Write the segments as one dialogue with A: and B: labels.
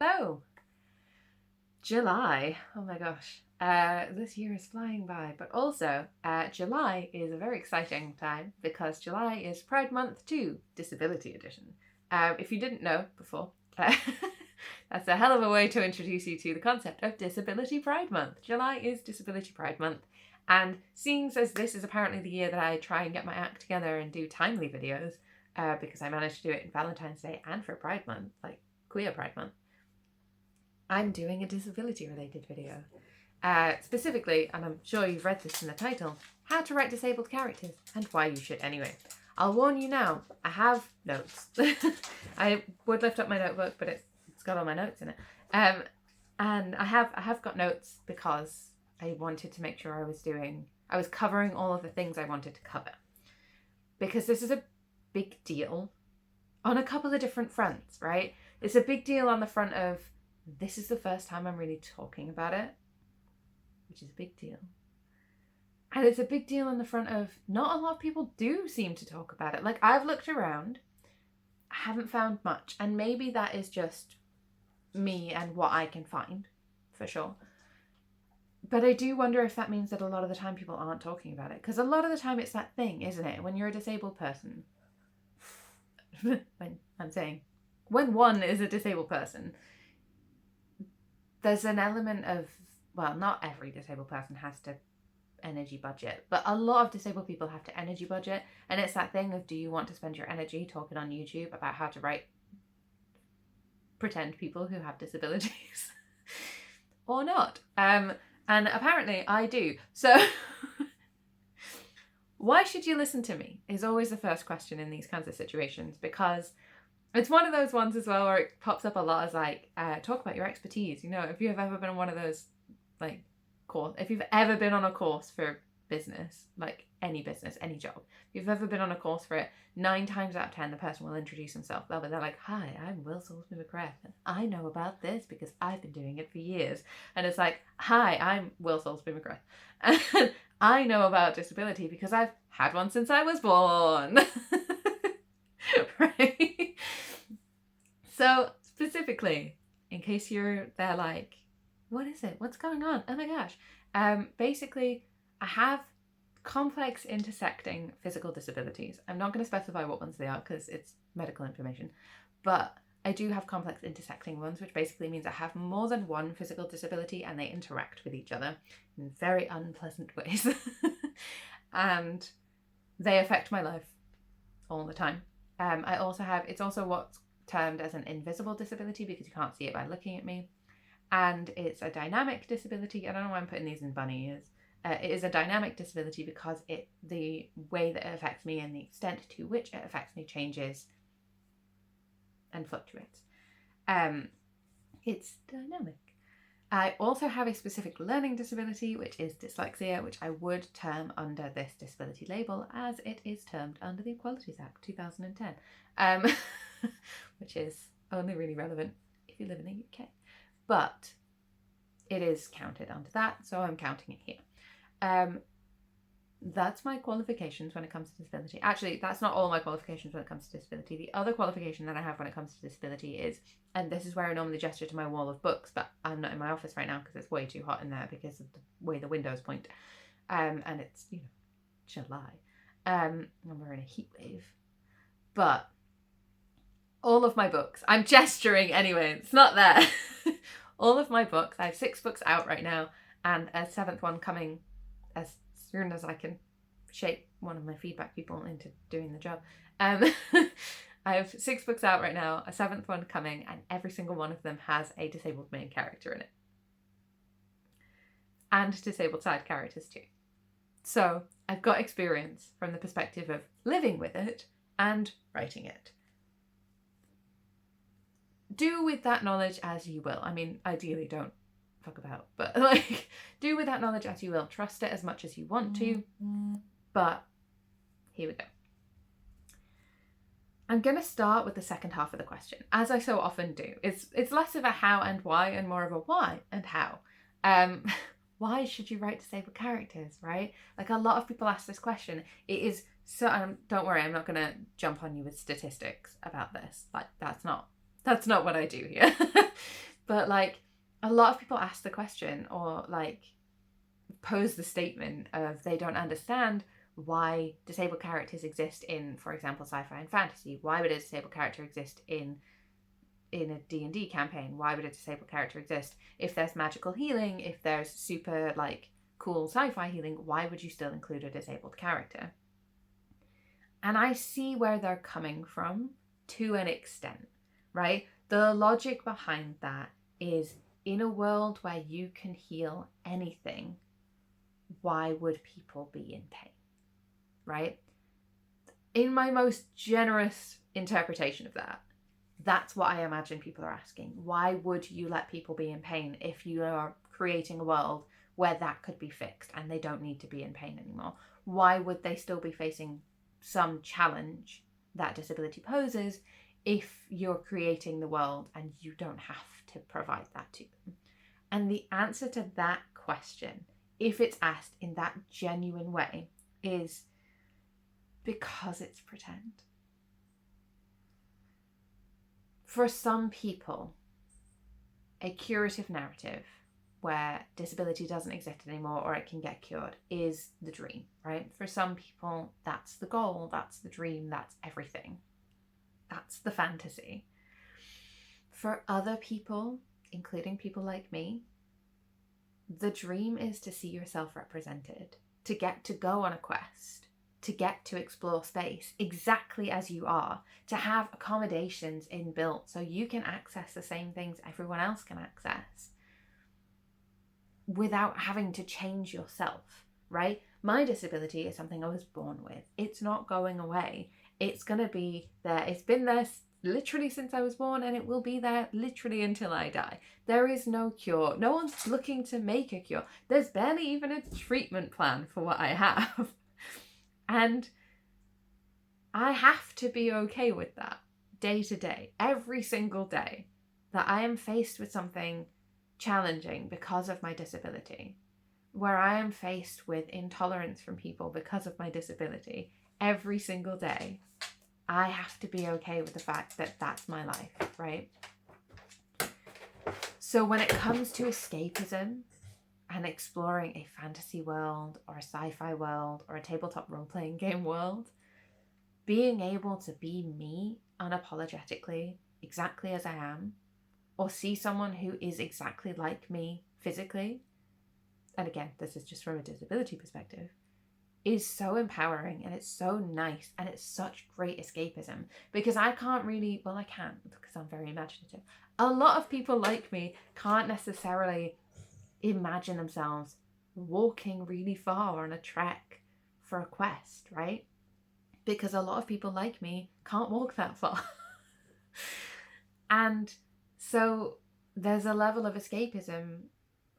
A: So, July. Oh my gosh. This year is flying by. But also, July is a very exciting time because July is Pride Month 2, Disability Edition. If you didn't know before, that's a hell of a way to introduce you to the concept of Disability Pride Month. July is Disability Pride Month. And seeing as this is apparently the year that I try and get my act together and do timely videos, because I managed to do it in Valentine's Day and for Pride Month, like Queer Pride Month, I'm doing a disability-related video. Specifically, and I'm sure you've read this in the title, how to write disabled characters and why you should anyway. I'll warn you now, I have notes. I would lift up my notebook, but it's got all my notes in it. And I have got notes because I wanted to make sure I was covering all of the things I wanted to cover. Because this is a big deal on a couple of different fronts, right? It's a big deal on the front of, this is the first time I'm really talking about it, which is a big deal. And it's a big deal on the front of, not a lot of people do seem to talk about it. Like, I've looked around, I haven't found much. And maybe that is just me and what I can find, for sure. But I do wonder if that means that a lot of the time people aren't talking about it. Because a lot of the time it's that thing, isn't it? When you're a disabled person, when one is a disabled person, there's an element of, well, not every disabled person has to energy budget, but a lot of disabled people have to energy budget. And it's that thing of, do you want to spend your energy talking on YouTube about how to write pretend people who have disabilities or not? And apparently I do. So why should you listen to me is always the first question in these kinds of situations, because it's one of those ones as well where it pops up a lot as like, talk about your expertise. You know, if you've ever been on one of those, like, if you've ever been on a course for business, like any business, any job, if you've ever been on a course for it, 9 times out of 10, the person will introduce themselves. They're like, hi, I'm Will Salisbury McGrath, and I know about this because I've been doing it for years. And it's like, hi, I'm Will Salisbury McGrath, and I know about disability because I've had one since I was born. Right? So specifically, in case you're there like, what is it? What's going on? Oh my gosh. Basically, I have complex intersecting physical disabilities. I'm not going to specify what ones they are because it's medical information, but I do have complex intersecting ones, which basically means I have more than one physical disability and they interact with each other in very unpleasant ways. And they affect my life all the time. I also have, it's also what's termed as an invisible disability because you can't see it by looking at me. And it's a dynamic disability. I don't know why I'm putting these in bunny ears. It is a dynamic disability because the way that it affects me and the extent to which it affects me changes and fluctuates. It's dynamic. I also have a specific learning disability, which is dyslexia, which I would term under this disability label as it is termed under the Equalities Act 2010, which is only really relevant if you live in the UK. But it is counted under that, so I'm counting it here. That's my qualifications when it comes to disability. Actually, that's not all my qualifications when it comes to disability. The other qualification that I have when it comes to disability is, and this is where I normally gesture to my wall of books, but I'm not in my office right now because it's way too hot in there because of the way the windows point. And it's, July. And we're in a heat wave. But all of my books, I'm gesturing anyway, it's not there. All of my books, I have 6 books out right now and a 7th one coming as soon as I can shape one of my feedback people into doing the job. I have 6 books out right now, a 7th one coming, and every single one of them has a disabled main character in it. And disabled side characters too. So I've got experience from the perspective of living with it and writing it. Do with that knowledge as you will. I mean, ideally don't fuck about, but like, do with that knowledge as you will. Trust it as much as you want to, but here we go. I'm going to start with the second half of the question, as I so often do. It's less of a how and why and more of a why and how. Why should you write disabled characters, right? Like, a lot of people ask this question. It is so, don't worry, I'm not going to jump on you with statistics about this. Like, that's not what I do here. But like, a lot of people ask the question or like pose the statement of they don't understand why disabled characters exist in, for example, sci-fi and fantasy. Why would a disabled character exist in a D&D campaign? Why would a disabled character exist if there's magical healing, if there's super like cool sci-fi healing? Why would you still include a disabled character? And I see where they're coming from to an extent, right? The logic behind that is, in a world where you can heal anything, why would people be in pain, right? In my most generous interpretation of that, that's what I imagine people are asking. Why would you let people be in pain if you are creating a world where that could be fixed and they don't need to be in pain anymore? Why would they still be facing some challenge that disability poses if you're creating the world and you don't have to provide that to them? And the answer to that question, if it's asked in that genuine way, is because it's pretend. For some people, a curative narrative where disability doesn't exist anymore or it can get cured is the dream, right? For some people, that's the goal, that's the dream, that's everything. That's the fantasy. For other people, including people like me, the dream is to see yourself represented, to get to go on a quest, to get to explore space exactly as you are, to have accommodations inbuilt so you can access the same things everyone else can access without having to change yourself, right? My disability is something I was born with. It's not going away. It's going to be there. It's been there literally since I was born, and it will be there literally until I die. There is no cure. No one's looking to make a cure. There's barely even a treatment plan for what I have. And I have to be okay with that day to day, every single day, that I am faced with something challenging because of my disability, where I am faced with intolerance from people because of my disability every single day. I have to be okay with the fact that that's my life, right? So when it comes to escapism and exploring a fantasy world or a sci-fi world or a tabletop role-playing game world, being able to be me unapologetically, exactly as I am, or see someone who is exactly like me physically, and again, this is just from a disability perspective, is so empowering, and it's so nice, and it's such great escapism, because I can't really, well, I can because I'm very imaginative. A lot of people like me can't necessarily imagine themselves walking really far on a trek for a quest, right? Because a lot of people like me can't walk that far. And so there's a level of escapism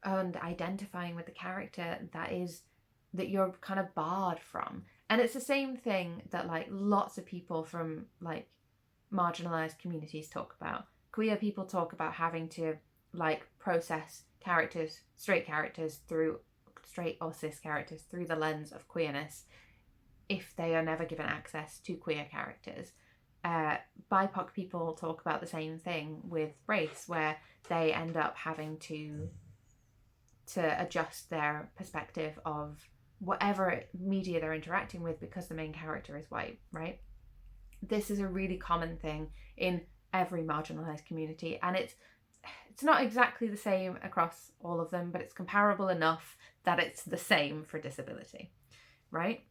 A: and identifying with the character that you're kind of barred from. And it's the same thing that like lots of people from like marginalized communities talk about. Queer people talk about having to like process straight or cis characters through the lens of queerness if they are never given access to queer characters. BIPOC people talk about the same thing with race, where they end up having to adjust their perspective of whatever media they're interacting with because the main character is white, right? This is a really common thing in every marginalized community, and it's not exactly the same across all of them, but it's comparable enough that it's the same for disability, right?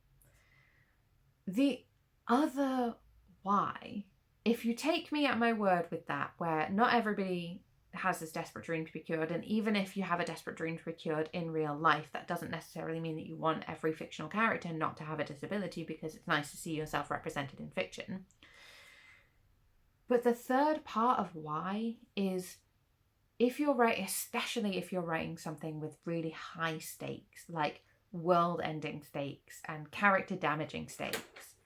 A: The other why, if you take me at my word with that, where not everybody has this desperate dream to be cured, and even if you have a desperate dream to be cured in real life, that doesn't necessarily mean that you want every fictional character not to have a disability, because it's nice to see yourself represented in fiction. But the third part of why is, if you're writing, especially if you're writing something with really high stakes, like world-ending stakes and character-damaging stakes,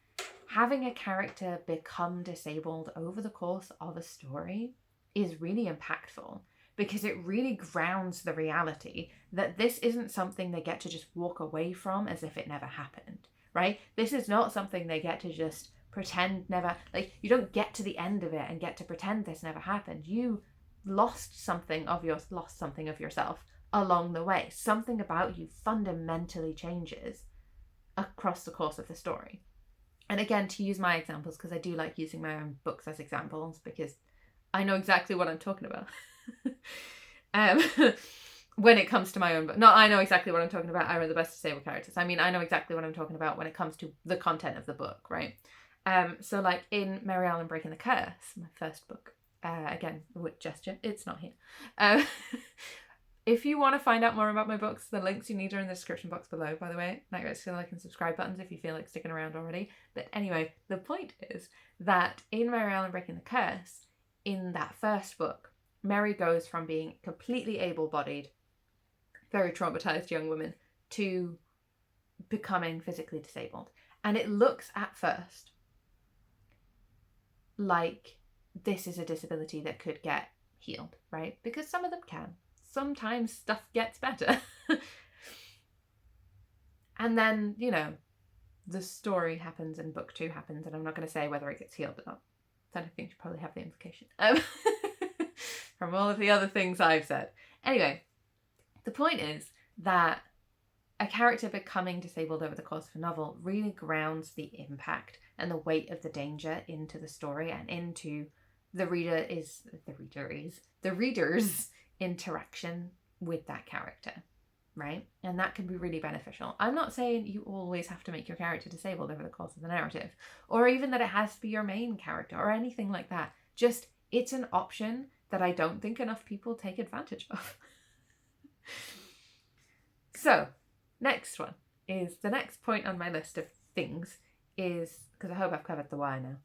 A: having a character become disabled over the course of a story is really impactful, because it really grounds the reality that this isn't something they get to just walk away from as if it never happened, right? This is not something they get to just pretend never, like, you don't get to the end of it and get to pretend this never happened. You lost something of yourself along the way. Something about you fundamentally changes across the course of the story. And again, to use my examples, because I do like using my own books as examples, because I know exactly what I'm talking about. When it comes to my own book. Not I know exactly what I'm talking about, I read the best disabled characters. I mean, I know exactly what I'm talking about when it comes to the content of the book, right? So like in Mary Ellen Breaking the Curse, my first book, again, with gesture, it's not here. If you want to find out more about my books, the links you need are in the description box below, by the way. Now go to the like and subscribe buttons if you feel like sticking around already. But anyway, the point is that in Mary Ellen Breaking the Curse, in that first book, Mary goes from being completely able-bodied, very traumatized young woman, to becoming physically disabled. And it looks at first like this is a disability that could get healed, right? Because some of them can. Sometimes stuff gets better. And then, you know, the story happens and book 2 happens, and I'm not going to say whether it gets healed or not. I don't think you probably have the implication from all of the other things I've said. Anyway, the point is that a character becoming disabled over the course of a novel really grounds the impact and the weight of the danger into the story and into the reader's interaction with that character, right? And that can be really beneficial. I'm not saying you always have to make your character disabled over the course of the narrative, or even that it has to be your main character or anything like that. Just, it's an option that I don't think enough people take advantage of. So, next one is, the next point on my list of things is, because I hope I've covered the why now.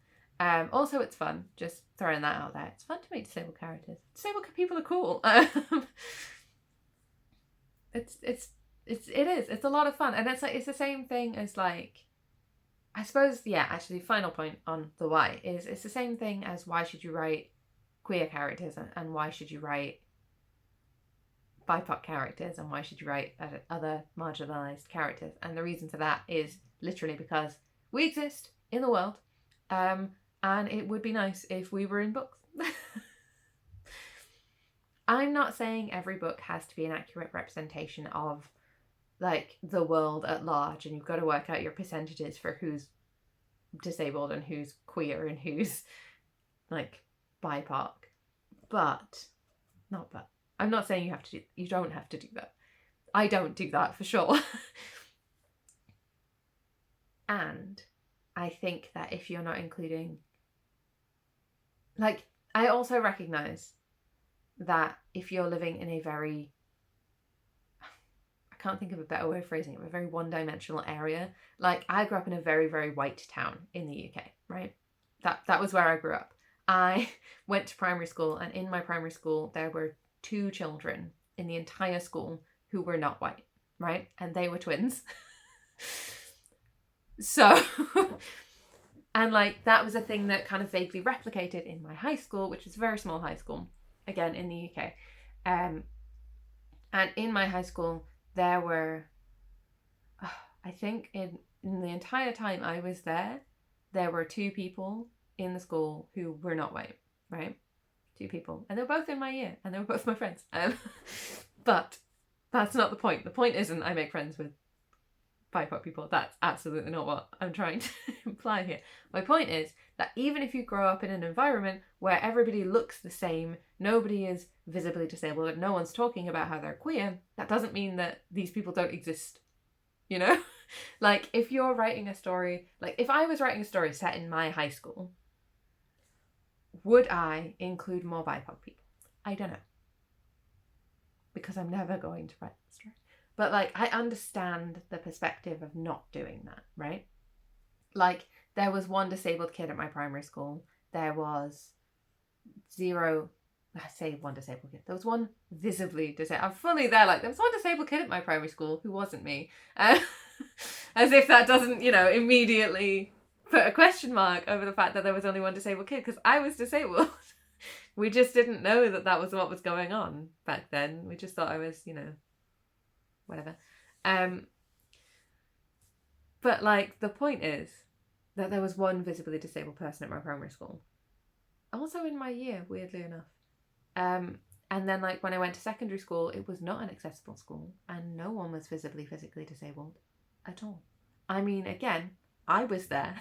A: Also, it's fun, just throwing that out there. It's fun to make disabled characters. Disabled people are cool. It is. It's a lot of fun, and it's like, it's the same thing as, like, I suppose, yeah. Actually, final point on the why is, it's the same thing as why should you write queer characters, and why should you write BIPOC characters, and why should you write other marginalized characters? And the reason for that is literally because we exist in the world, and it would be nice if we were in books. I'm not saying every book has to be an accurate representation of, like, the world at large, and you've got to work out your percentages for who's disabled and who's queer and who's, like, BIPOC. I'm not saying you don't have to do that. I don't do that for sure. And I think that if you're not including, like, I also recognize that if you're living in a very, I can't think of a better way of phrasing it, a very one-dimensional area. Like, I grew up in a very, very white town in the UK, right? That was where I grew up. I went to primary school, and in my primary school there were 2 children in the entire school who were not white, right? And they were twins. So, and like, that was a thing that kind of vaguely replicated in my high school, which was a very small high school, again, in the UK. And in my high school, there were, I think in the entire time I was there were 2 people in the school who were not white, right? 2 people. And they were both in my year, and they were both my friends. But that's not the point. The point isn't I make friends with BIPOC people. That's absolutely not what I'm trying to imply here. My point is that even if you grow up in an environment where everybody looks the same, nobody is visibly disabled, and no one's talking about how they're queer, that doesn't mean that these people don't exist. You know? Like, if you're writing a story, like, if I was writing a story set in my high school, would I include more BIPOC people? I don't know. Because I'm never going to write the story. But, like, I understand the perspective of not doing that, right? Like, there was one disabled kid at my primary school. There was 0, I say one disabled kid. There was one visibly disabled. I'm fully there, like, there was one disabled kid at my primary school who wasn't me. As if that doesn't, you know, immediately put a question mark over the fact that there was only one disabled kid, because I was disabled. We just didn't know that that was what was going on back then. We just thought I was, you know, whatever. But, like, the point is that there was one visibly disabled person at my primary school. Also in my year, weirdly enough. And then like when I went to secondary school, it was not an accessible school and no one was visibly physically disabled at all. I mean, again, I was there.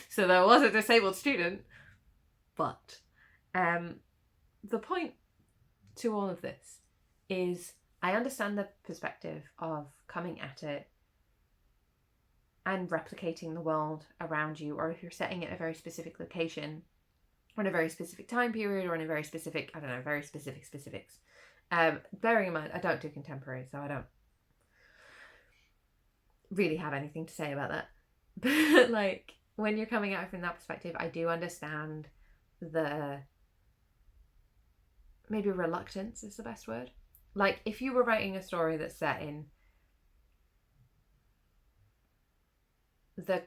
A: So there was a disabled student, but the point to all of this is I understand the perspective of coming at it and replicating the world around you, or if you're setting it in a very specific location, or in a very specific time period, or in a very specific, I don't know, very specific specifics. Bearing in mind, I don't do contemporary, so I don't really have anything to say about that. But like, when you're coming at it from that perspective, I do understand the, maybe reluctance is the best word. Like, if you were writing a story that's set in the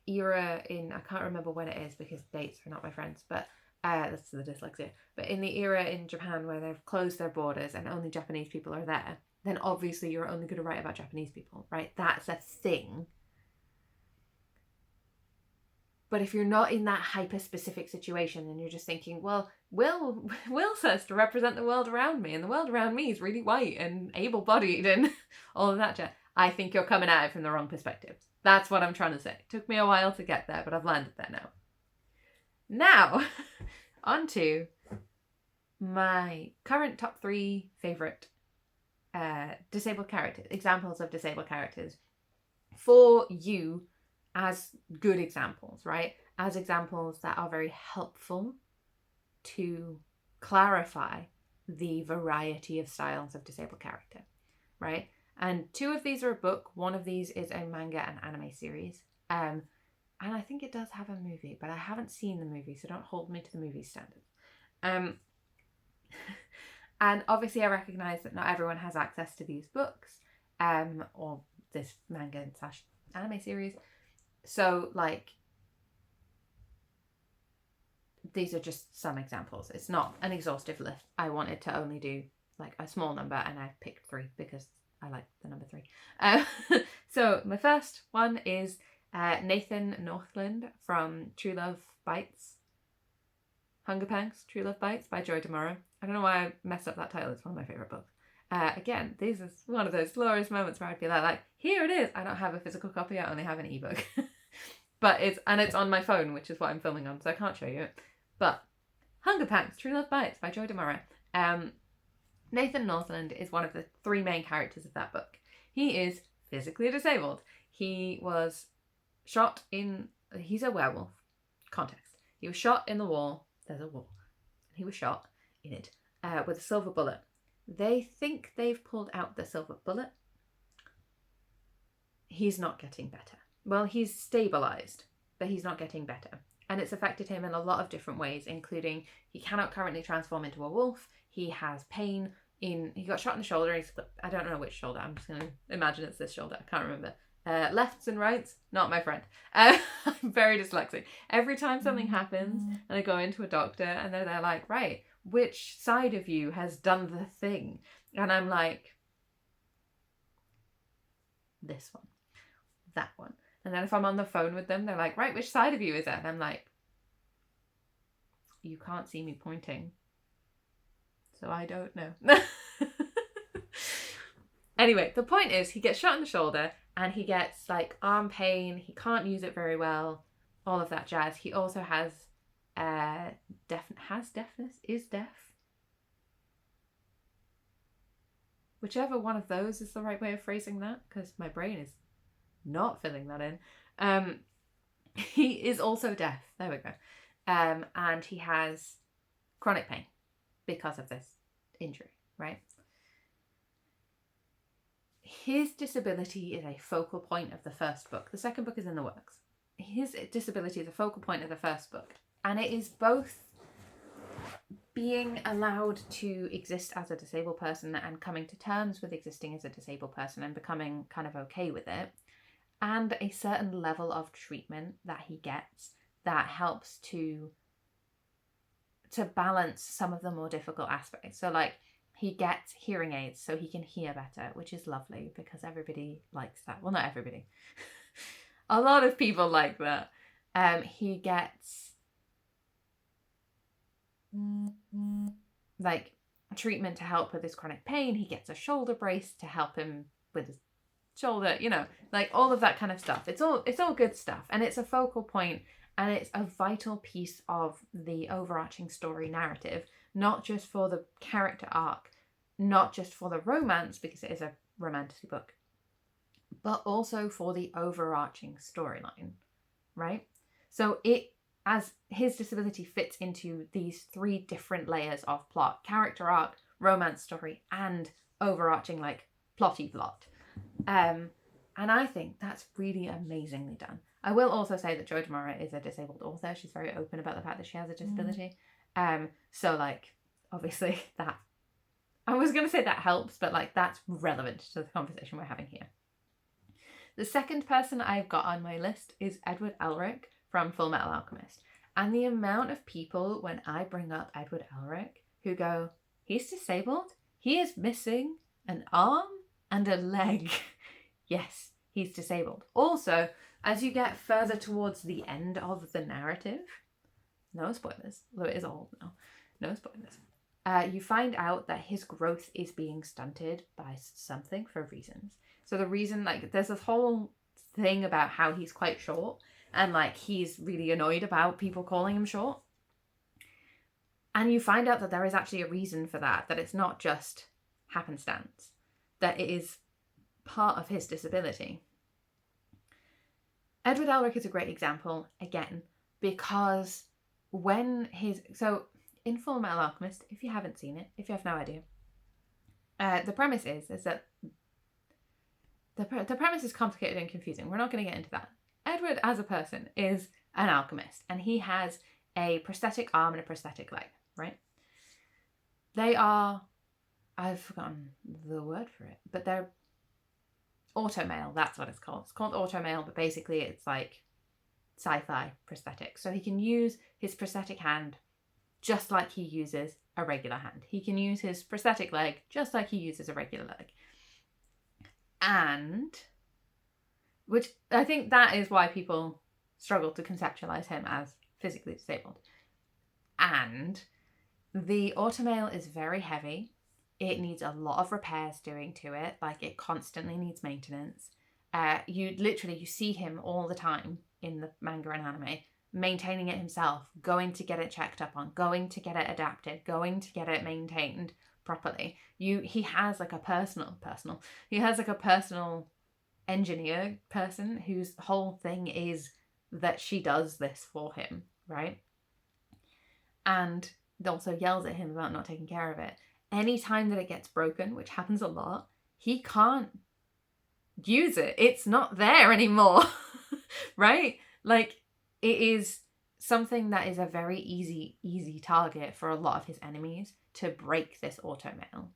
A: era in, I can't remember when it is because dates are not my friends, but that's the dyslexia. But in the era in Japan where they've closed their borders and only Japanese people are there, then obviously you're only going to write about Japanese people, right? That's a thing. But if you're not in that hyper-specific situation and you're just thinking, well, Will says to represent the world around me, and the world around me is really white and able-bodied and all of that jazz, I think you're coming at it from the wrong perspective. That's what I'm trying to say. It took me a while to get there, but I've landed there now. Now, on to my current top 3 favourite disabled characters, examples of disabled characters for you as good examples, right? As examples that are very helpful to clarify the variety of styles of disabled character, right? And 2 of these are a book. 1 of these is a manga and anime series. And I think it does have a movie, but I haven't seen the movie, so don't hold me to the movie standards. And obviously I recognise that not everyone has access to these books, or this manga / anime series. So, like, these are just some examples. It's not an exhaustive list. I wanted to only do, like, a small number, and I picked 3 because I like the number 3. So, my first one is Nathan Northland from True Love Bites. Hunger Pangs, True Love Bites by Joy D'Amaro. I don't know why I messed up that title. It's one of my favourite books. Again, this is one of those glorious moments where I'd be like, here it is. I don't have a physical copy. I only have an ebook. But it's on my phone, which is what I'm filming on, so I can't show you it. But Hunger Pangs, True Love Bites by Joy D'Amaro. Nathan Northland is one of the 3 main characters of that book. He is physically disabled. He was shot in... He's a werewolf. Context. He was shot in the wall. There's a wall. He was shot in it with a silver bullet. They think they've pulled out the silver bullet. He's not getting better. Well, he's stabilised, but he's not getting better. And it's affected him in a lot of different ways, including he cannot currently transform into a wolf. He has pain in... He got shot in the shoulder. I don't know which shoulder. I'm just going to imagine it's this shoulder. I can't remember. Lefts and rights, not my friend. I'm very dyslexic. Every time something happens and I go into a doctor and they're like, right, which side of you has done the thing? And I'm like, this one, that one. And then if I'm on the phone with them, they're like, right, which side of you is it? And I'm like, you can't see me pointing, so I don't know. Anyway, the point is he gets shot in the shoulder and he gets like arm pain. He can't use it very well, all of that jazz. He also has deafness, is deaf. Whichever one of those is the right way of phrasing that, because my brain is not filling that in. He is also deaf. There we go. And he has chronic pain because of this injury, right? His disability is a focal point of the first book. The second book is in the works. His disability is a focal point of the first book. And it is both being allowed to exist as a disabled person and coming to terms with existing as a disabled person and becoming kind of okay with it, and a certain level of treatment that he gets that helps to balance some of the more difficult aspects. So like he gets hearing aids so he can hear better, which is lovely because everybody likes that. Well, not everybody. A lot of people like that. He gets like treatment to help with his chronic pain. He gets a shoulder brace to help him with his shoulder, you know, like all of that kind of stuff. It's all good stuff, and it's a focal point, and it's a vital piece of the overarching story narrative, not just for the character arc, not just for the romance, because it is a romantic book, but also for the overarching storyline, right? So it, as his disability fits into these three different layers of plot: character arc, romance story, and overarching like plotty plot. And I think that's really amazingly done. I will also say that Joy D'Amara is a disabled author. She's very open about the fact that she has a disability. So like, obviously that, I was going to say that helps, but like that's relevant to the conversation we're having here. The second person I've got on my list is Edward Elric from Full Metal Alchemist. And the amount of people, when I bring up Edward Elric, who go, he's disabled? He is missing an arm and a leg. Yes, he's disabled. Also, as you get further towards the end of the narrative, no spoilers, although it is old now, no spoilers, you find out that his growth is being stunted by something for reasons. So the reason, like, there's this whole thing about how he's quite short, and like he's really annoyed about people calling him short. And you find out that there is actually a reason for that, that it's not just happenstance, that it is part of his disability. Edward Elric is a great example, again, because so in Full Metal Alchemist, if you haven't seen it, if you have no idea, the premise is that the premise is complicated and confusing. We're not going to get into that. Edward, as a person, is an alchemist, and he has a prosthetic arm and a prosthetic leg, right? They are, I've forgotten the word for it, but they're automail, that's what it's called. It's called automail, but basically it's like sci-fi prosthetic. So he can use his prosthetic hand just like he uses a regular hand. He can use his prosthetic leg just like he uses a regular leg. And, which I think that is why people struggle to conceptualize him as physically disabled. And the automail is very heavy. It needs a lot of repairs doing to it. Like, it constantly needs maintenance. You see him all the time in the manga and anime, maintaining it himself, going to get it checked up on, going to get it adapted, going to get it maintained properly. He has like a personal engineer person whose whole thing is that she does this for him, right? And also yells at him about not taking care of it. Anytime that it gets broken, which happens a lot, he can't use it. It's not there anymore, right? Like, it is something that is a very easy target for a lot of his enemies to break this automail.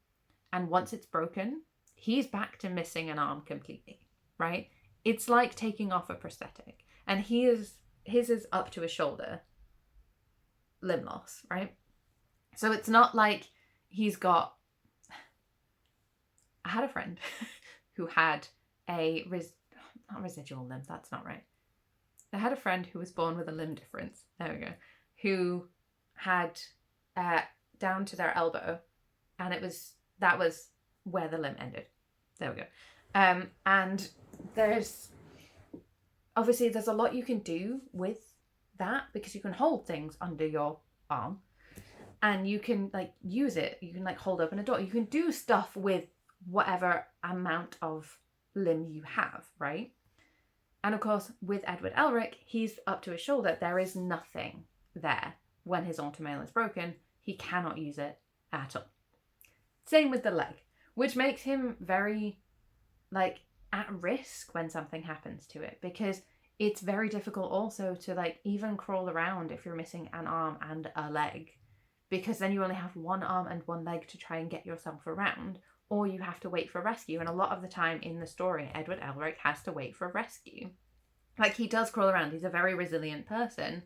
A: And once it's broken, he's back to missing an arm completely, right? It's like taking off a prosthetic. And his is up to his shoulder limb loss, right? So it's not like he's got... I had a friend who had a not residual limb, that's not right. I had a friend who was born with a limb difference, there we go, who had down to their elbow, and that was where the limb ended. There we go. And there's a lot you can do with that, because you can hold things under your arm and you can like use it. You can like hold open a door. You can do stuff with whatever amount of limb you have, right? And of course, with Edward Elric, he's up to his shoulder. There is nothing there. When his automail is broken, he cannot use it at all. Same with the leg, which makes him very like at risk when something happens to it, because it's very difficult also to like even crawl around if you're missing an arm and a leg, because then you only have one arm and one leg to try and get yourself around, or you have to wait for rescue. And a lot of the time in the story, Edward Elric has to wait for rescue. Like, he does crawl around. He's a very resilient person,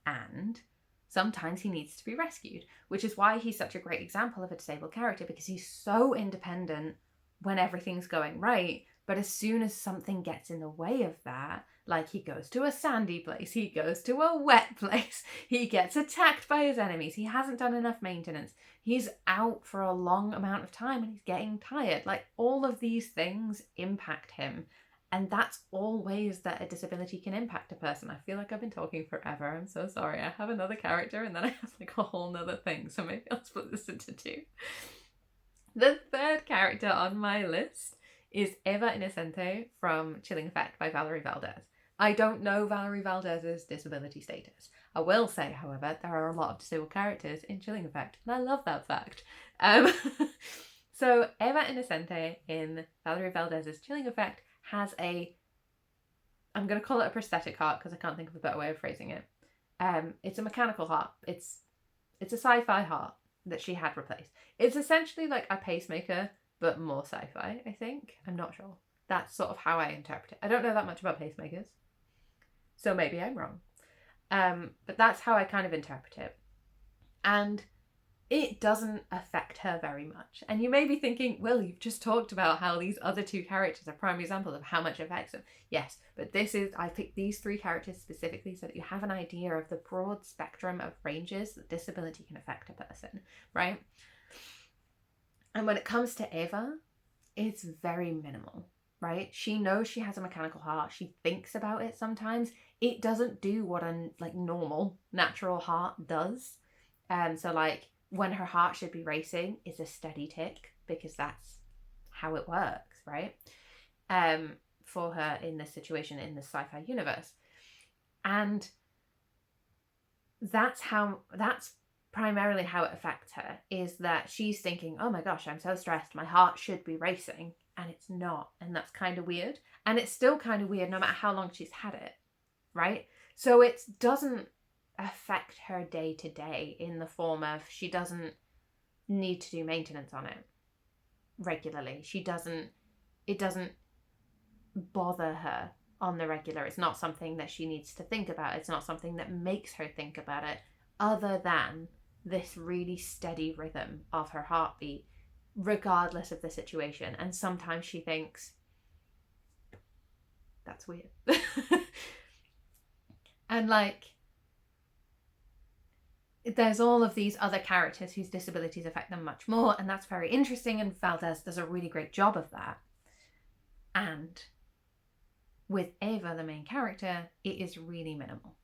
A: and sometimes he needs to be rescued, which is why he's such a great example of a disabled character, because he's so independent when everything's going right, But as soon as something gets in the way of that, like he goes to a sandy place, he goes to a wet place, he gets attacked by his enemies, he hasn't done enough maintenance, he's out for a long amount of time and he's getting tired. Like, all of these things impact him. And that's all ways that a disability can impact a person. I feel like I've been talking forever. I'm so sorry. I have another character and then I have like a whole nother thing. So maybe I'll split this into two. The third character on my list is Eva Innocente from Chilling Effect by Valerie Valdez. I don't know Valerie Valdez's disability status. I will say, however, there are a lot of disabled characters in Chilling Effect, and I love that fact. So Eva Innocente in Valerie Valdez's Chilling Effect has I'm going to call it a prosthetic heart because I can't think of a better way of phrasing it. It's a mechanical heart. It's a sci-fi heart that she had replaced. It's essentially like a pacemaker, but more sci-fi, I think. I'm not sure. That's sort of how I interpret it. I don't know that much about pacemakers, so maybe I'm wrong. But that's how I kind of interpret it. And it doesn't affect her very much. And you may be thinking, well, you've just talked about how these other two characters are prime examples of how much it affects them. Yes, but I picked these three characters specifically so that you have an idea of the broad spectrum of ranges that disability can affect a person, right? And when it comes to Eva, it's very minimal, right? She knows she has a mechanical heart. She thinks about it sometimes. It doesn't do what a normal, natural heart does. So like, when her heart should be racing is a steady tick because that's how it works, right? For her in this situation in the sci-fi universe. And that's primarily how it affects her, is that she's thinking, oh my gosh, I'm so stressed, my heart should be racing, and it's not. And that's kind of weird. And it's still kind of weird no matter how long she's had it, right? So it doesn't affect her day to day in the form of she doesn't need to do maintenance on it regularly. It doesn't bother her on the regular. It's not something that she needs to think about. It's not something that makes her think about it, other than this really steady rhythm of her heartbeat, regardless of the situation. And sometimes she thinks, that's weird. And like, there's all of these other characters whose disabilities affect them much more, and that's very interesting, and Valdez does a really great job of that. And with Eva, the main character, it is really minimal.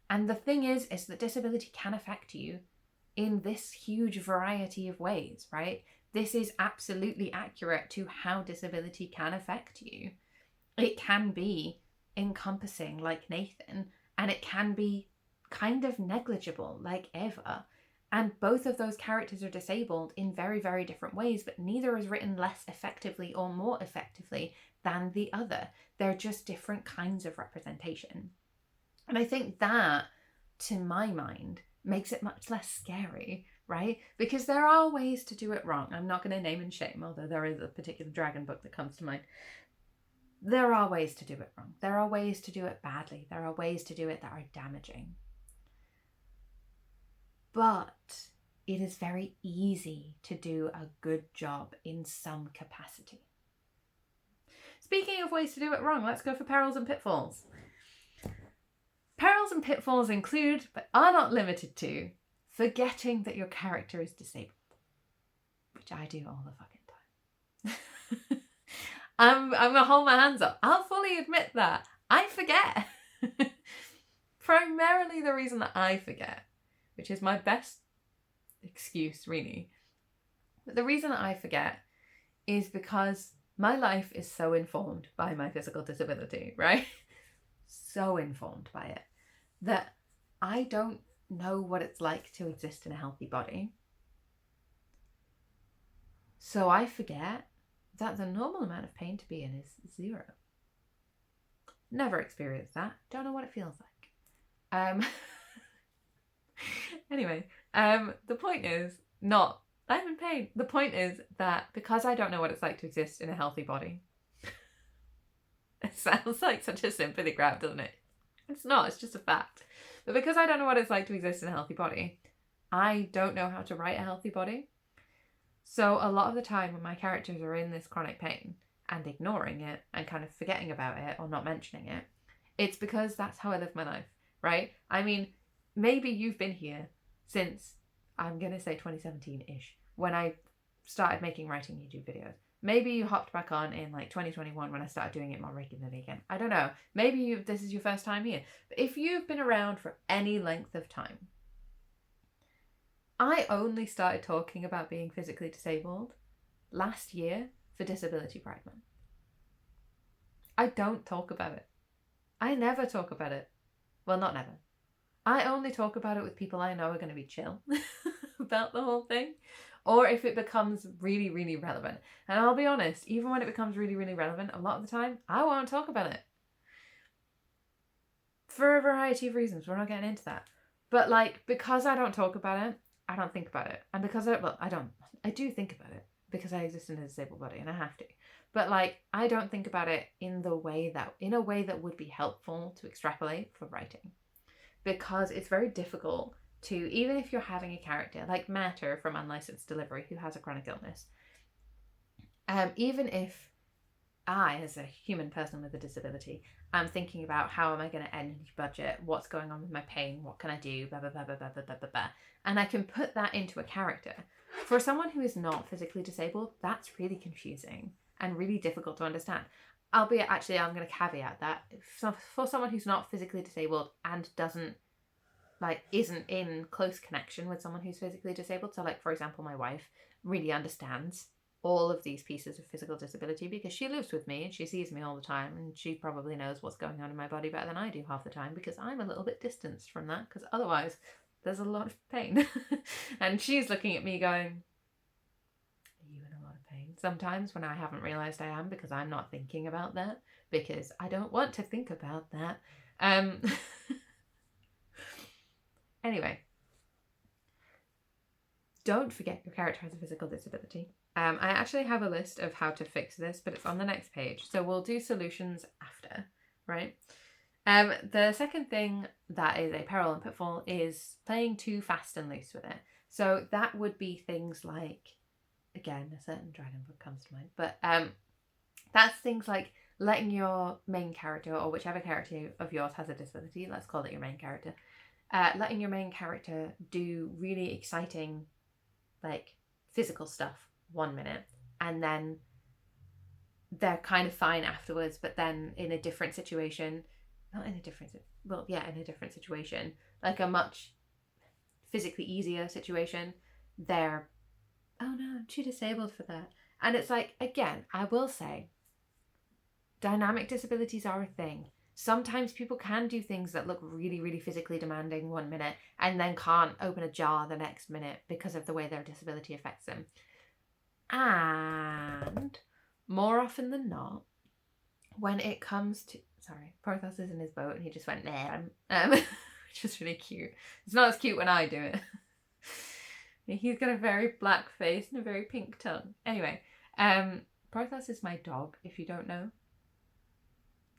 A: And the thing is that disability can affect you in this huge variety of ways, right? This is absolutely accurate to how disability can affect you. It can be encompassing, like Nathan, and it can be kind of negligible, like Eva. And both of those characters are disabled in very, very different ways, but neither is written less effectively or more effectively than the other. They're just different kinds of representation. And I think that, to my mind, makes it much less scary, right? Because there are ways to do it wrong. I'm not going to name and shame, although there is a particular dragon book that comes to mind. There are ways to do it wrong. There are ways to do it badly. There are ways to do it that are damaging. But it is very easy to do a good job in some capacity. Speaking of ways to do it wrong, let's go for perils and pitfalls. Perils and pitfalls include, but are not limited to, forgetting that your character is disabled, which I do all the fucking time. I'm gonna hold my hands up. I'll fully admit that. I forget. Primarily the reason that I forget, which is my best excuse, really. But the reason that I forget is because my life is so informed by my physical disability, right? So informed by it that I don't know what it's like to exist in a healthy body. So I forget that the normal amount of pain to be in is 0. Never experienced that. Don't know what it feels like. Anyway, the point is not I'm in pain. The point is that because I don't know what it's like to exist in a healthy body, it sounds like such a sympathy grab, doesn't it? It's not, it's just a fact. But because I don't know what it's like to exist in a healthy body, I don't know how to write a healthy body. So a lot of the time when my characters are in this chronic pain and ignoring it and kind of forgetting about it or not mentioning it, it's because that's how I live my life, right? I mean, maybe you've been here since, I'm going to say 2017-ish, when I started making writing YouTube videos. Maybe you hopped back on in like 2021 when I started doing it more regularly again. I don't know. Maybe this is your first time here. But if you've been around for any length of time, I only started talking about being physically disabled last year for Disability Pride Month. I don't talk about it. I never talk about it. Well, not never. I only talk about it with people I know are going to be chill about the whole thing. Or if it becomes really, really relevant. And I'll be honest, even when it becomes really, really relevant, a lot of the time, I won't talk about it. For a variety of reasons. We're not getting into that. But like, because I don't talk about it, I don't think about it. And because I do think about it because I exist in a disabled body and I have to. But like, I don't think about it in a way that would be helpful to extrapolate for writing. Because it's very difficult to, even if you're having a character like Matter from Unlicensed Delivery who has a chronic illness, even if I, as a human person with a disability, I'm thinking about how am I going to energy budget, what's going on with my pain, what can I do, blah, blah, blah, blah, blah, blah, blah, blah, blah. And I can put that into a character. For someone who is not physically disabled, that's really confusing and really difficult to understand. Albeit, actually, I'm going to caveat that for someone who's not physically disabled and isn't in close connection with someone who's physically disabled. So, like, for example, my wife really understands all of these pieces of physical disability because she lives with me and she sees me all the time and she probably knows what's going on in my body better than I do half the time because I'm a little bit distanced from that because otherwise there's a lot of pain. And she's looking at me going, are you in a lot of pain? Sometimes when I haven't realised I am because I'm not thinking about that because I don't want to think about that. Anyway, don't forget your character has a physical disability. I actually have a list of how to fix this, but it's on the next page. So we'll do solutions after, right? The second thing that is a peril and pitfall is playing too fast and loose with it. So that would be things like, again, a certain dragon book comes to mind, but that's things like letting your main character or whichever character of yours has a disability, let's call it your main character, letting your main character do really exciting, like, physical stuff 1 minute, and then they're kind of fine afterwards, but then in a different situation, in a different situation, like a much physically easier situation, they're, oh no, I'm too disabled for that. And it's like, again, I will say, dynamic disabilities are a thing. Sometimes people can do things that look really, really physically demanding 1 minute and then can't open a jar the next minute because of the way their disability affects them. And more often than not, when it comes to... Sorry, Porthos is in his boat and he just went, which is really cute. It's not as cute when I do it. He's got a very black face and a very pink tongue. Anyway, Porthos is my dog, if you don't know.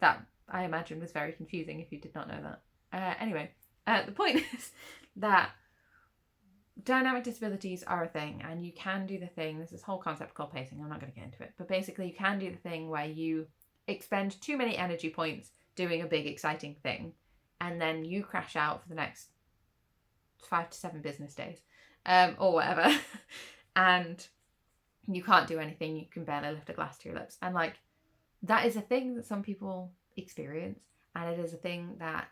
A: That, I imagine, was very confusing if you did not know that. Anyway, the point is that dynamic disabilities are a thing, and you can do the thing, there's this whole concept called pacing, I'm not going to get into it, but basically you can do the thing where you expend too many energy points doing a big exciting thing, and then you crash out for the next 5 to 7 business days, or whatever, and you can't do anything, you can barely lift a glass to your lips, and like, that is a thing that some people experience, and it is a thing that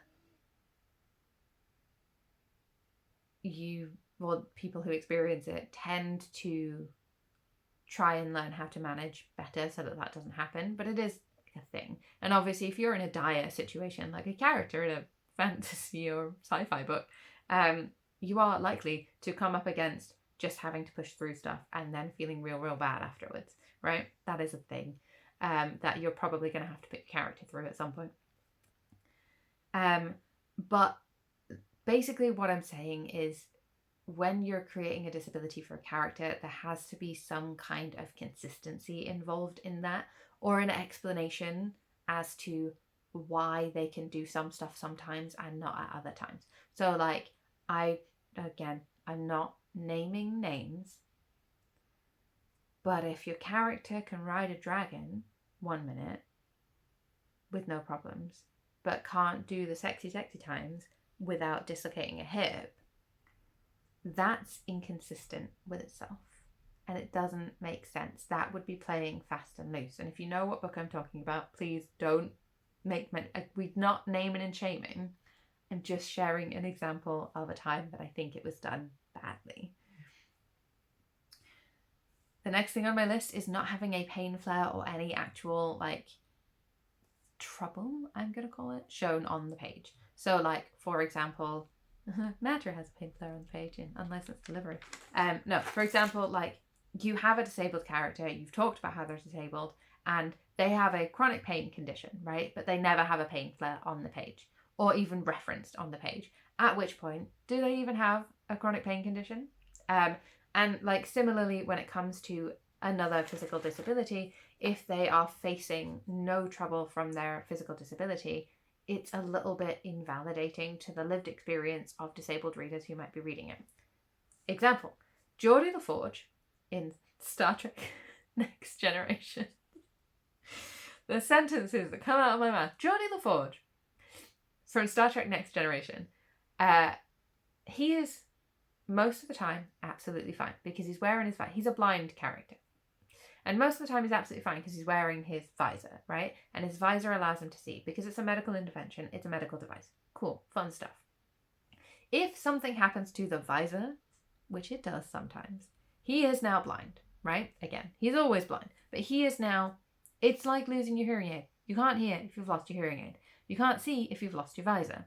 A: people who experience it tend to try and learn how to manage better so that that doesn't happen, but it is a thing. And obviously if you're in a dire situation, like a character in a fantasy or sci-fi book, you are likely to come up against just having to push through stuff and then feeling real bad afterwards, right? That is a thing that you're probably going to have to put your character through at some point. But basically what I'm saying is, when you're creating a disability for a character, there has to be some kind of consistency involved in that, or an explanation as to why they can do some stuff sometimes and not at other times. So like, I'm not naming names, but if your character can ride a dragon, 1 minute with no problems, but can't do the sexy times without dislocating a hip, that's inconsistent with itself. And it doesn't make sense. That would be playing fast and loose. And if you know what book I'm talking about, please don't make we're not naming and shaming. I'm just sharing an example of a time that I think it was done badly. The next thing on my list is not having a pain flare or any actual like trouble, I'm gonna call it, shown on the page. So like, for example, Matter has a pain flare on the page in Unlicensed Delivery. No, for example, like you have a disabled character, you've talked about how they're disabled, and they have a chronic pain condition, right? But they never have a pain flare on the page or even referenced on the page. At which point, do they even have a chronic pain condition? And like similarly, when it comes to another physical disability, if they are facing no trouble from their physical disability, it's a little bit invalidating to the lived experience of disabled readers who might be reading it. Example, Geordi LaForge in Star Trek Next Generation. The sentences that come out of my mouth. Geordi LaForge from Star Trek Next Generation. He is most of the time absolutely fine because he's wearing his visor. He's a blind character. And most of the time he's absolutely fine because he's wearing his visor, right? And his visor allows him to see. Because it's a medical intervention, it's a medical device. Cool, fun stuff. If something happens to the visor, which it does sometimes, he is now blind, right? Again, he's always blind. But he is now, it's like losing your hearing aid. You can't hear if you've lost your hearing aid. You can't see if you've lost your visor.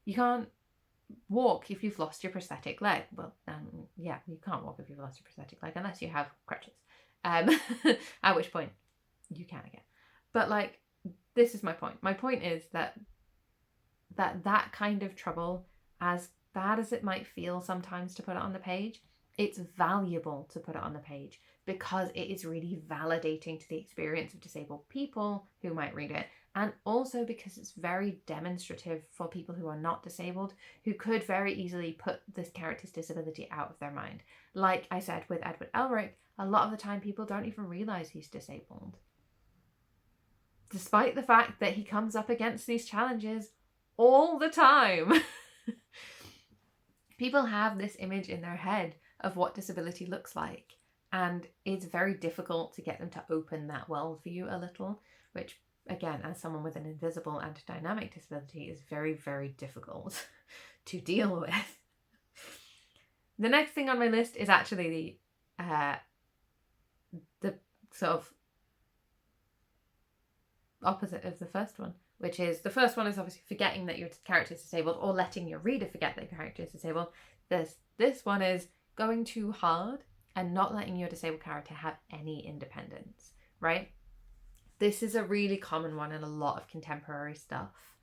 A: You can't walk if you've lost your prosthetic leg. Well, yeah, you can't walk if you've lost your prosthetic leg unless you have crutches. At which point you can again. But like, this is my point. My point is that kind of trouble, as bad as it might feel sometimes to put it on the page, it's valuable to put it on the page because it is really validating to the experience of disabled people who might read it. And also because it's very demonstrative for people who are not disabled, who could very easily put this character's disability out of their mind. Like I said with Edward Elric, a lot of the time people don't even realise he's disabled. Despite the fact that he comes up against these challenges all the time. People have this image in their head of what disability looks like. And it's very difficult to get them to open that worldview a little, which, again, as someone with an invisible and dynamic disability, is very, very difficult to deal with. The next thing on my list is actually the sort of opposite of the first one, which is, the first one is obviously forgetting that your character is disabled or letting your reader forget that your character is disabled. This one is going too hard and not letting your disabled character have any independence, right? This is a really common one in a lot of contemporary stuff.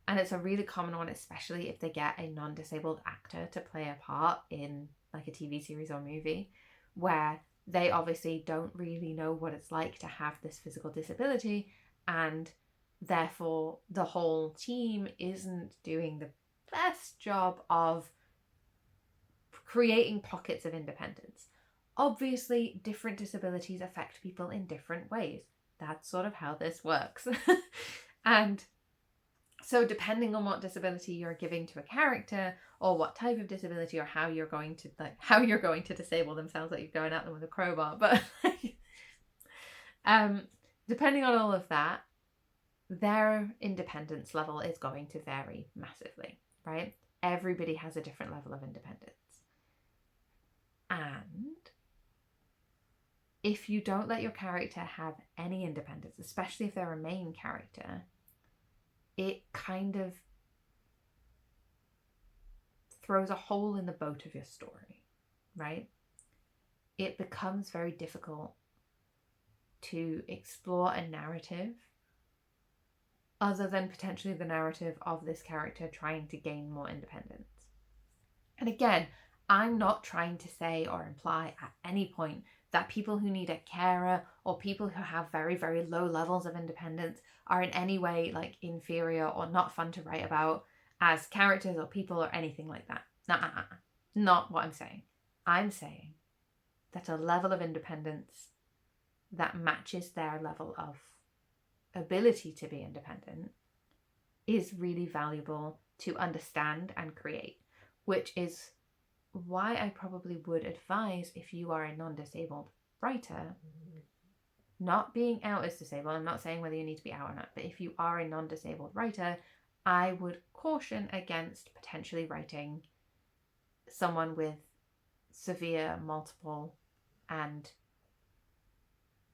A: And it's a really common one, especially if they get a non-disabled actor to play a part in like a TV series or movie, where they obviously don't really know what it's like to have this physical disability, and therefore the whole team isn't doing the best job of creating pockets of independence. Obviously, different disabilities affect people in different ways. That's sort of how this works. And so depending on what disability you're giving to a character, or what type of disability, or how you're going to disable them, sounds like you're going at them with a crowbar, but depending on all of that, their independence level is going to vary massively, right? Everybody has a different level of independence. And if you don't let your character have any independence, especially if they're a main character, it kind of throws a hole in the boat of your story, right? It becomes very difficult to explore a narrative other than potentially the narrative of this character trying to gain more independence. And again, I'm not trying to say or imply at any point that people who need a carer or people who have very, very low levels of independence are in any way like inferior or not fun to write about as characters or people or anything like that. Not what I'm saying. I'm saying that a level of independence that matches their level of ability to be independent is really valuable to understand and create, which is why I probably would advise, if you are a non-disabled writer, not being out as disabled. I'm not saying whether you need to be out or not, but if you are a non-disabled writer, I would caution against potentially writing someone with severe, multiple, and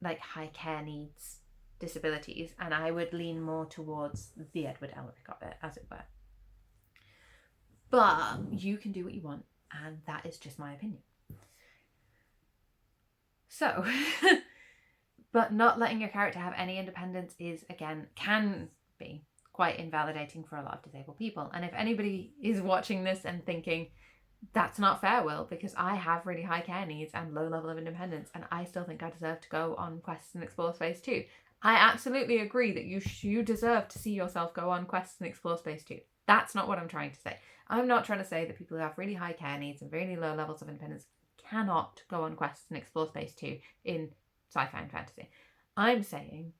A: like high care needs disabilities, and I would lean more towards the Edward Elric of it, as it were. But you can do what you want, and that is just my opinion. So, but not letting your character have any independence is, again, can be quite invalidating for a lot of disabled people. And if anybody is watching this and thinking, that's not fair, Will, because I have really high care needs and low level of independence, and I still think I deserve to go on quests and explore space too. I absolutely agree that you deserve to see yourself go on quests and explore space too. That's not what I'm trying to say. I'm not trying to say that people who have really high care needs and really low levels of independence cannot go on quests and explore space too in sci-fi and fantasy. I'm saying,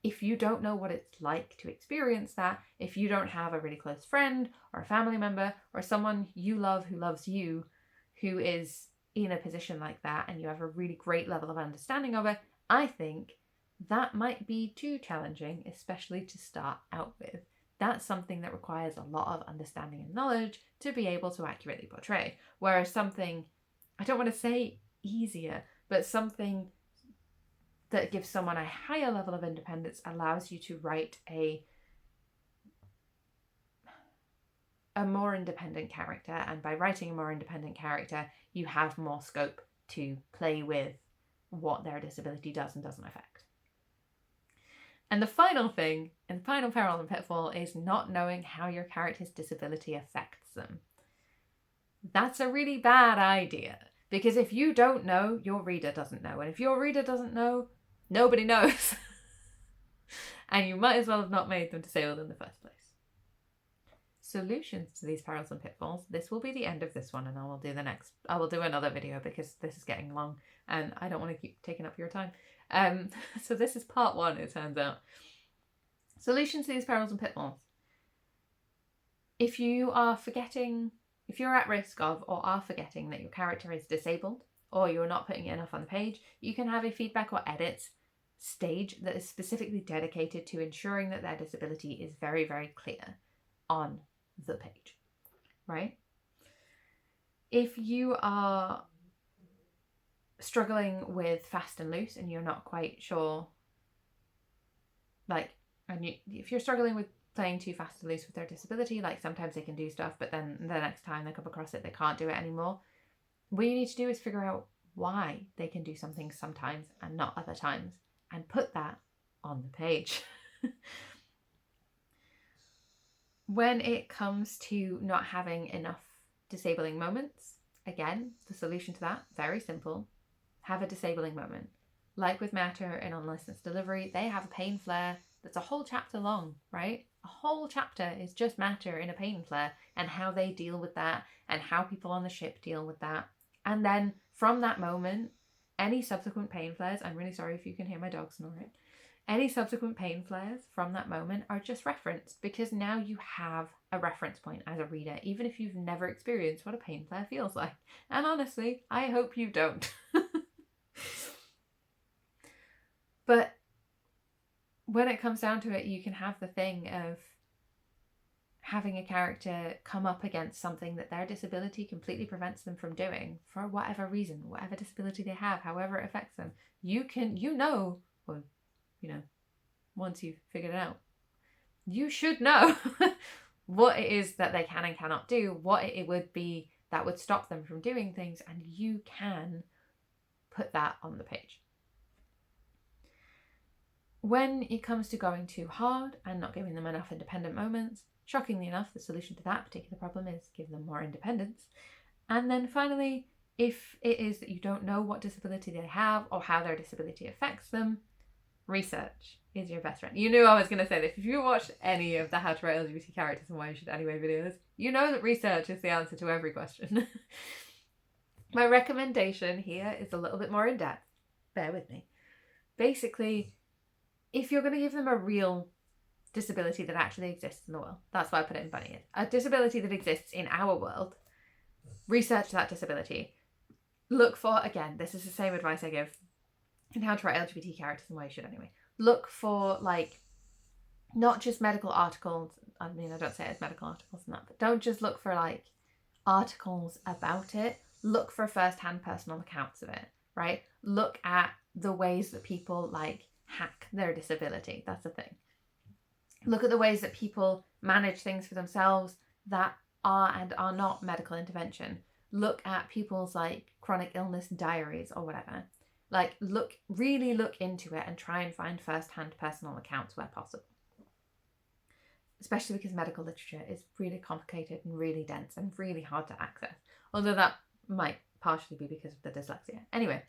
A: if you don't know what it's like to experience that, if you don't have a really close friend or a family member or someone you love who loves you, who is in a position like that, and you have a really great level of understanding of it, I think that might be too challenging, especially to start out with. That's something that requires a lot of understanding and knowledge to be able to accurately portray. Whereas something, I don't want to say easier, but something that gives someone a higher level of independence allows you to write a more independent character. And by writing a more independent character, you have more scope to play with what their disability does and doesn't affect. And the final thing, and the final peril and pitfall, is not knowing how your character's disability affects them. That's a really bad idea, because if you don't know, your reader doesn't know. And if your reader doesn't know, nobody knows. And you might as well have not made them disabled in the first place. Solutions to these perils and pitfalls. This will be the end of this one, and I will do another video because this is getting long and I don't want to keep taking up your time. So this is part 1, it turns out. Solutions to these perils and pitfalls. If you are at risk of or are forgetting that your character is disabled, or you're not putting it enough on the page, you can have a feedback or edits stage that is specifically dedicated to ensuring that their disability is very, very clear on the page, right? If you are struggling with fast and loose and you're not quite sure, if you're struggling with playing too fast and loose with their disability, like sometimes they can do stuff, but then the next time they come across it, they can't do it anymore. What you need to do is figure out why they can do something sometimes and not other times, and put that on the page. When it comes to not having enough disabling moments, again, the solution to that, very simple. Have a disabling moment. Like with Matter in Unlicensed Delivery, they have a pain flare that's a whole chapter long, right? A whole chapter is just Matter in a pain flare and how they deal with that and how people on the ship deal with that. And then from that moment, any subsequent pain flares, I'm really sorry if you can hear my dog snoring, any subsequent pain flares from that moment are just referenced, because now you have a reference point as a reader, even if you've never experienced what a pain flare feels like. And honestly, I hope you don't. But when it comes down to it, you can have the thing of having a character come up against something that their disability completely prevents them from doing for whatever reason, whatever disability they have, however it affects them. Once you've figured it out, you should know what it is that they can and cannot do, what it would be that would stop them from doing things, and you can put that on the page. When it comes to going too hard and not giving them enough independent moments, shockingly enough, the solution to that particular problem is give them more independence. And then finally, if it is that you don't know what disability they have or how their disability affects them, research is your best friend. You knew I was going to say this. If you watched any of the How to Write LGBT Characters and Why You Should Anyway videos, you know that research is the answer to every question. My recommendation here is a little bit more in depth. Bear with me. Basically, if you're going to give them a real disability that actually exists in the world, that's why I put it in bunny ears, a disability that exists in our world, research that disability. Look for, again, this is the same advice I give in How to Write LGBT Characters and Why You Should Anyway. Look for, like, not just medical articles. I mean, I don't say it as medical articles and that, but don't just look for, like, articles about it. Look for first-hand personal accounts of it, right? Look at the ways that people, like, hack their disability. That's the thing. Look at the ways that people manage things for themselves that are and are not medical intervention. Look at people's, like, chronic illness diaries or whatever. Like, really look into it and try and find first-hand personal accounts where possible. Especially because medical literature is really complicated and really dense and really hard to access. Although that might partially be because of the dyslexia. Anyway,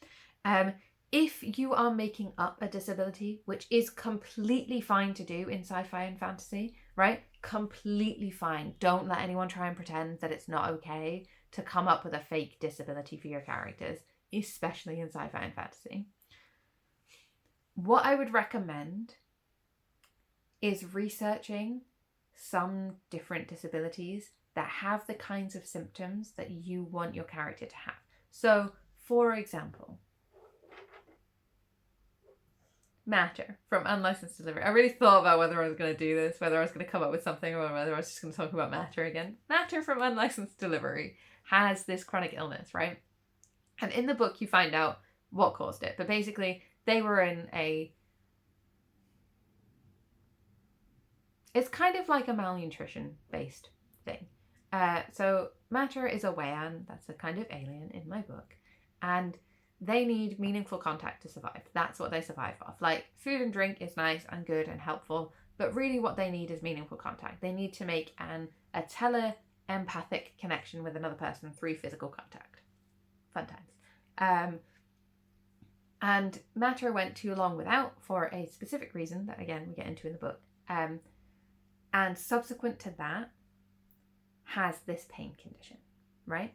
A: if you are making up a disability, which is completely fine to do in sci-fi and fantasy, right? Completely fine. Don't let anyone try and pretend that it's not okay to come up with a fake disability for your characters, especially in sci-fi and fantasy. What I would recommend is researching some different disabilities that have the kinds of symptoms that you want your character to have. So, for example, Matter from Unlicensed Delivery. I really thought about whether I was going to do this, whether I was going to come up with something, or whether I was just going to talk about Matter again. Matter from Unlicensed Delivery has this chronic illness, right? And in the book, you find out what caused it. But basically, they were in a... It's kind of like a malnutrition-based thing. So Matter is a Wayan, that's a kind of alien in my book, and they need meaningful contact to survive. That's what they survive off. Like, food and drink is nice and good and helpful, but really what they need is meaningful contact. They need to make a tele-empathic connection with another person through physical contact. Fun times. And Matter went too long without for a specific reason that, again, we get into in the book. And subsequent to that, has this pain condition, right?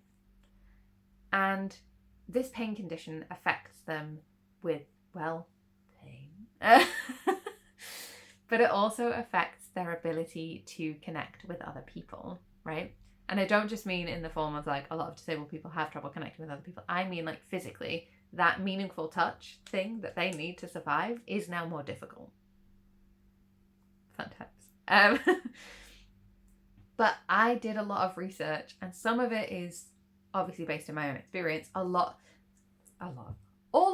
A: And this pain condition affects them with, well, pain. But it also affects their ability to connect with other people, right? And I don't just mean in the form of, like, a lot of disabled people have trouble connecting with other people. I mean, like, physically, that meaningful touch thing that they need to survive is now more difficult. Fun times. But I did a lot of research, and some of it is obviously based on my own experience. All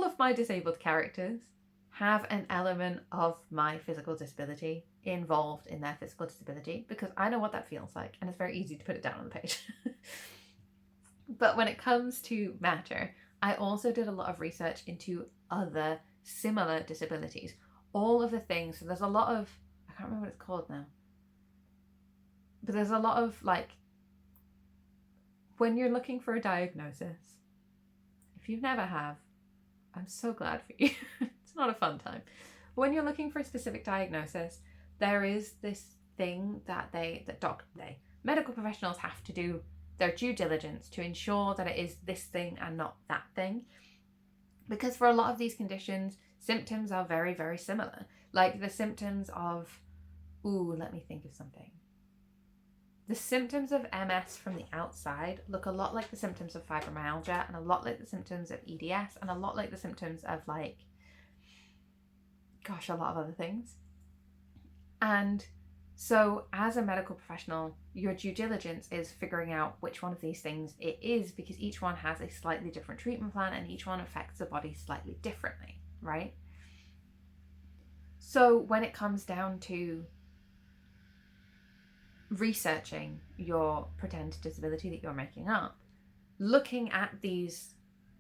A: of my disabled characters have an element of my physical disability involved in their physical disability, because I know what that feels like, and it's very easy to put it down on the page. But when it comes to Matter, I also did a lot of research into other similar disabilities. All of the things, so there's a lot of, I can't remember what it's called now, but there's a lot of, like, when you're looking for a diagnosis, if you never have, I'm so glad for you. It's not a fun time. When you're looking for a specific diagnosis, there is this thing that medical professionals have to do their due diligence to ensure that it is this thing and not that thing. Because for a lot of these conditions, symptoms are very, very similar. Like the symptoms of, let me think of something. The symptoms of MS from the outside look a lot like the symptoms of fibromyalgia, and a lot like the symptoms of EDS, and a lot like the symptoms of, like, a lot of other things. And so as a medical professional, your due diligence is figuring out which one of these things it is, because each one has a slightly different treatment plan and each one affects the body slightly differently, right? So when it comes down to researching your pretend disability that you're making up, looking at these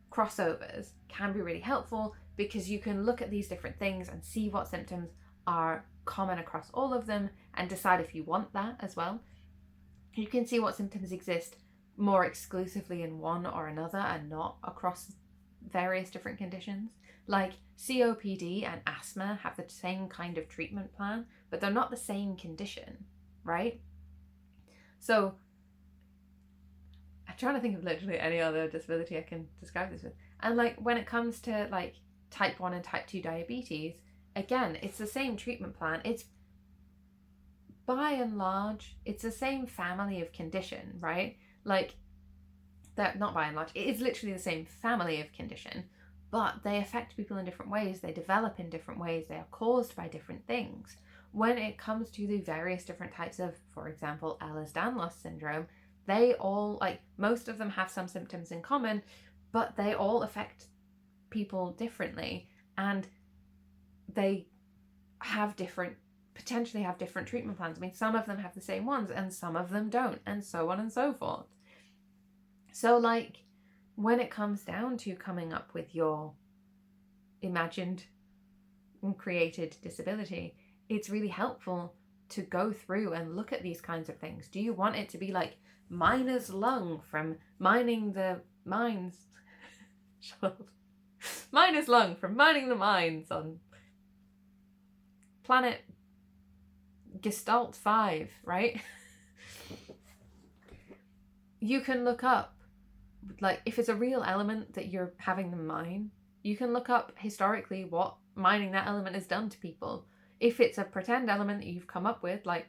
A: crossovers can be really helpful, because you can look at these different things and see what symptoms are common across all of them and decide if you want that as well. You can see what symptoms exist more exclusively in one or another and not across various different conditions. Like COPD and asthma have the same kind of treatment plan, but they're not the same condition, right? So I'm trying to think of literally any other disability I can describe this with. And, like, when it comes to, like, type 1 and type 2 diabetes, again, it's the same treatment plan. It's by and large, it's the same family of condition, right? Like, that, not by and large, it is literally the same family of condition, but they affect people in different ways. They develop in different ways. They are caused by different things. When it comes to the various different types of, for example, Ehlers-Danlos syndrome, they all, like, most of them have some symptoms in common, but they all affect people differently, and they potentially have different treatment plans. I mean, some of them have the same ones and some of them don't, and so on and so forth. So, like, when it comes down to coming up with your imagined and created disability, it's really helpful to go through and look at these kinds of things. Do you want it to be like miner's lung from mining the mines? Miner's lung from mining the mines on planet Gestalt 5, right? You can look up, like, if it's a real element that you're having them mine, you can look up historically what mining that element has done to people. If it's a pretend element that you've come up with, like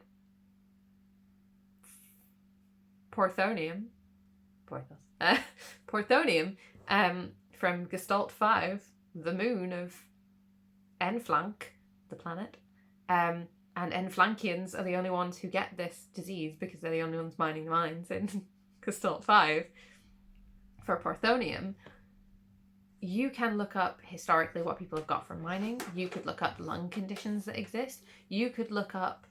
A: porthonium from Gestalt 5, the moon of Enflank, the planet, and Enflankians are the only ones who get this disease because they're the only ones mining the mines in Gestalt 5 for porthonium. You can look up historically what people have got from mining. You could look up lung conditions that exist. You could look up,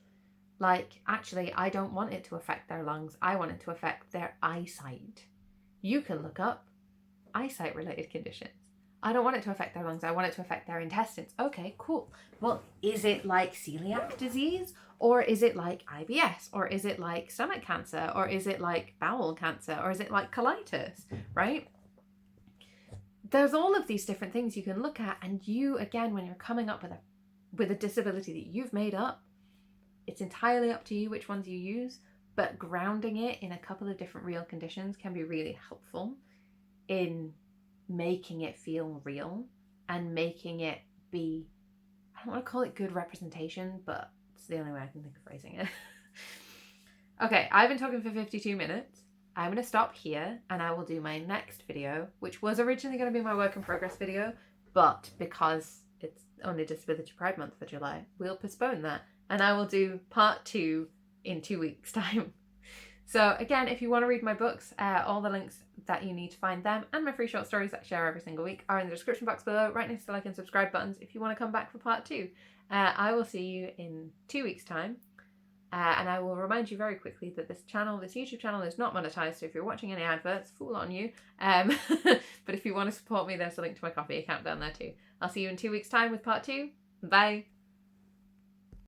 A: like, actually, I don't want it to affect their lungs. I want it to affect their eyesight. You can look up eyesight related conditions. I don't want it to affect their lungs. I want it to affect their intestines. Okay, cool. Well, is it like celiac disease? Or is it like IBS? Or is it like stomach cancer? Or is it like bowel cancer? Or is it like colitis, right? There's all of these different things you can look at, and you, again, when you're coming up with a disability that you've made up, it's entirely up to you which ones you use, but grounding it in a couple of different real conditions can be really helpful in making it feel real and making it be, I don't want to call it good representation, but it's the only way I can think of phrasing it. Okay, I've been talking for 52 minutes. I'm going to stop here and I will do my next video, which was originally going to be my work in progress video, but because it's only Disability Pride Month for July, we'll postpone that and I will do part 2 in 2 weeks' time. So again, if you want to read my books, all the links that you need to find them and my free short stories that I share every single week are in the description box below, right next to the like and subscribe buttons if you want to come back for part 2. I will see you in 2 weeks' time. And I will remind you very quickly that this YouTube channel is not monetized, so if you're watching any adverts, fool on you. But if you want to support me, there's a link to my Ko-fi account down there too. I'll see you in 2 weeks' time with part 2. Bye!